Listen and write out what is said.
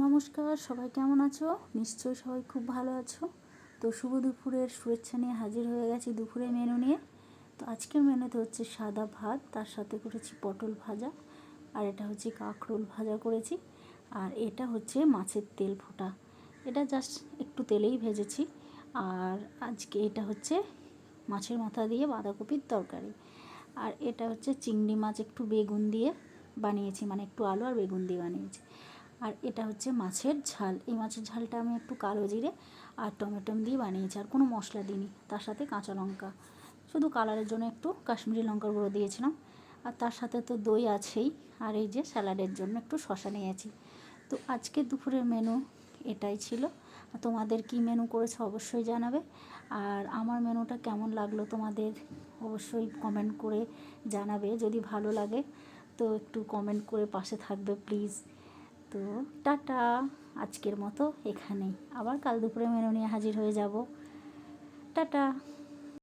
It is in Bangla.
নমস্কার, সবাই কেমন আছো? নিশ্চয়ই সবাই খুব ভালো আছো। তো শুভ দুপুরের শুভেচ্ছা নিয়ে হাজির হয়ে গেছি দুপুরের মেনু নিয়ে। তো আজকের মেনুতে হচ্ছে সাদা ভাত, তার সাথে করেছি পটল ভাজা, আর এটা হচ্ছে কাঁকরোল ভাজা করেছি, আর এটা হচ্ছে মাছের তেল ফোটা। এটা জাস্ট একটু তেলেই ভেজেছি। আর আজকে এটা হচ্ছে মাছের মাথা দিয়ে বাঁধাকপির তরকারি, আর এটা হচ্ছে চিংড়ি মাছ একটু বেগুন দিয়ে বানিয়েছি, মানে একটু আলু আর বেগুন দিয়ে বানিয়েছি। আর এটা হচ্ছে মাছের ঝাল। এই মাছের ঝালটা আমি একটু কালো জিরে আর টমেটো দিয়ে বানিয়েছি, আর কোনো মশলা দিইনি। তার সাথে কাঁচা লঙ্কা, শুধু কালারের জন্য একটু কাশ্মীরি লঙ্কার গুঁড়ো দিয়েছিলাম। আর তার সাথে তো দই আছেই, আর এই যে স্যালাডের জন্য একটু শসা নিয়েছি। তো আজকে দুপুরের মেনু এটাই ছিল। তোমাদের কি মেনু করেছে অবশ্যই জানাবে, আর আমার মেনুটা কেমন লাগলো তোমাদের অবশ্যই কমেন্ট করে জানাবে। যদি ভালো লাগে তো একটু কমেন্ট করে পাশে থাকবে প্লিজ। তো টাটা, আজকের মতো এখানেই। আবার কাল দুপুরে মেনু নিয়ে হাজির হয়ে যাব। টাটা।